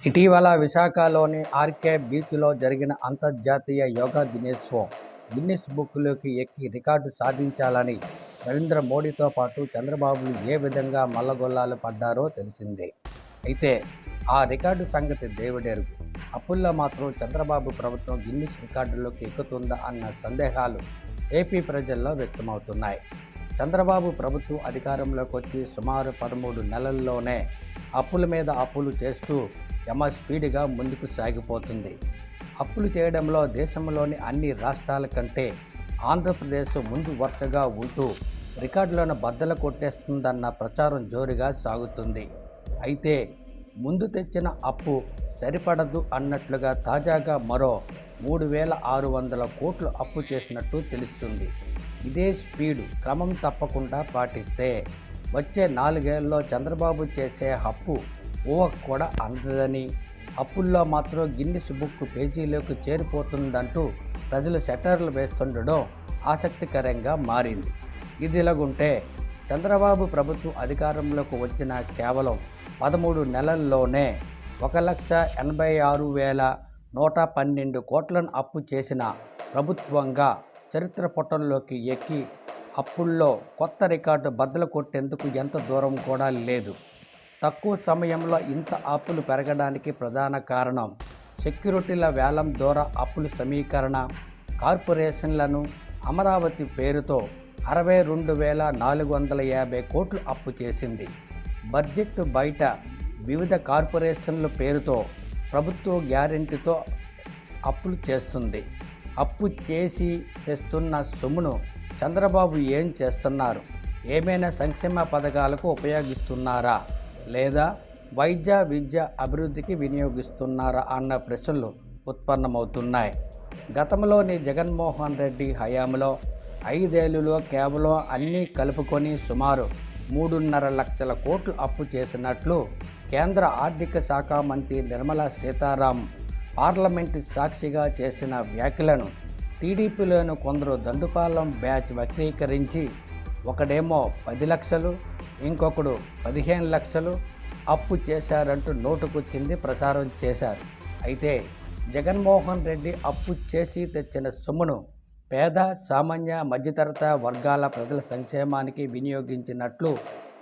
ఇటీవల విశాఖలోని ఆర్కే బీచ్లో జరిగిన అంతర్జాతీయ యోగా దినోత్సవం గిన్నిస్ బుక్లోకి ఎక్కి రికార్డు సాధించాలని నరేంద్ర మోడీతో పాటు చంద్రబాబులు ఏ విధంగా మల్లగొల్లాలు పడ్డారో తెలిసిందే. అయితే ఆ రికార్డు సంగతి దేవుడెరుగు. అప్పుల్లో మాత్రం చంద్రబాబు ప్రభుత్వం గిన్నిస్ రికార్డులోకి ఎక్కుతుందా అన్న సందేహాలు ఏపీ ప్రజల్లో వ్యక్తమవుతున్నాయి. చంద్రబాబు ప్రభుత్వం అధికారంలోకి వచ్చి సుమారు 13 నెలల్లోనే అప్పుల మీద అప్పులు చేస్తూ స్పీడ్గా ముందుకు సాగిపోతుంది. అప్పులు చేయడంలో దేశంలోని అన్ని రాష్ట్రాల కంటే ఆంధ్రప్రదేశ్ ముందు వరుసగా ఉంటూ రికార్డులను బద్దలు కొట్టేస్తుందన్న ప్రచారం జోరుగా సాగుతుంది. అయితే ముందు తెచ్చిన అప్పు సరిపడదు అన్నట్లుగా తాజాగా మరో 3,600 కోట్లు అప్పు చేసినట్టు తెలుస్తుంది. ఇదే స్పీడు క్రమం తప్పకుండా పాటిస్తే వచ్చే 4 ఏళ్లలో చంద్రబాబు చేసే అప్పు ఊహకు కూడా అందదని, అప్పుల్లో మాత్రం గిన్నిస్ బుక్ పేజీలోకి చేరిపోతుందంటూ ప్రజలు సెటర్లు వేస్తుండడం ఆసక్తికరంగా మారింది. ఇదిలాగుంటే చంద్రబాబు ప్రభుత్వం అధికారంలోకి వచ్చిన కేవలం 13 నెలల్లోనే 1,86,112 కోట్లను అప్పు చేసిన ప్రభుత్వంగా చరిత్ర పుటల్లోకి ఎక్కి అప్పుల్లో కొత్త రికార్డు బద్దలు కొట్టేందుకు ఎంత దూరం కూడా లేదు. తక్కువ సమయంలో ఇంత అప్పులు పెరగడానికి ప్రధాన కారణం సెక్యూరిటీల వేలం ద్వారా అప్పుల సమీకరణ. కార్పొరేషన్లను అమరావతి పేరుతో 62,450 కోట్లు అప్పు చేసింది. బడ్జెట్ బయట వివిధ కార్పొరేషన్ల పేరుతో ప్రభుత్వ గ్యారెంటీతో అప్పులు చేస్తుంది. అప్పు చేసి తెస్తున్న సొమ్మును చంద్రబాబు ఏం చేస్తున్నారు? ఏమైనా సంక్షేమ పథకాలకు ఉపయోగిస్తున్నారా, లేదా వైద్య విద్య అభివృద్ధికి వినియోగిస్తున్నారా అన్న ప్రశ్నలు ఉత్పన్నమవుతున్నాయి. గతంలోని జగన్మోహన్ రెడ్డి హయాంలో 5 ఏళ్లలో కేవలం అన్నీ కలుపుకొని సుమారు 3.5 లక్షల కోట్లు అప్పు చేసినట్లు కేంద్ర ఆర్థిక శాఖ మంత్రి నిర్మలా సీతారామన్ పార్లమెంటు సాక్షిగా చేసిన వ్యాఖ్యలను టీడీపీలోని కొందరు దండుపాలెం బ్యాచ్ వక్రీకరించి ఒకడేమో 10 లక్షలు, ఇంకొకడు 15 లక్షలు అప్పు చేశారంటూ నోటుకొచ్చింది ప్రచారం చేశారు. అయితే జగన్మోహన్ రెడ్డి అప్పు చేసి తెచ్చిన సొమ్మును పేద, సామాన్య, మధ్యతరగతి వర్గాల ప్రజల సంక్షేమానికి వినియోగించినట్లు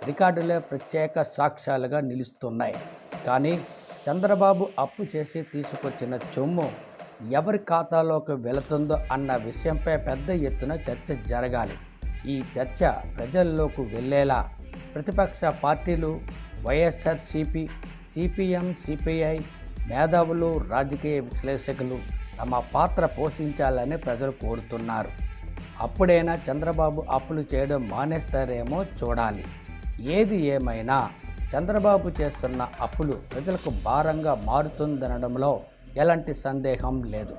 రికార్డులే ప్రత్యేక సాక్ష్యాలుగా నిలుస్తున్నాయి. కానీ చంద్రబాబు అప్పు చేసి తీసుకొచ్చిన సొమ్ము ఎవరి ఖాతాలోకి వెళుతుందో అన్న విషయంపై పెద్ద ఎత్తున చర్చ జరగాలి. ఈ చర్చ ప్రజల్లోకి వెళ్ళేలా ప్రతిపక్ష పార్టీలు, వైఎస్ఆర్సీపీ, సిపిఎం, సిపిఐ, మేధావులు, రాజకీయ విశ్లేషకులు తమ పాత్ర పోషించాలని ప్రజలు కోరుతున్నారు. అప్పుడైనా చంద్రబాబు అప్పులు చేయడం మానేస్తారేమో చూడాలి. ఏది ఏమైనా చంద్రబాబు చేస్తున్న అప్పులు ప్రజలకు భారంగా మారుతుందనడంలో ఎలాంటి సందేహం లేదు.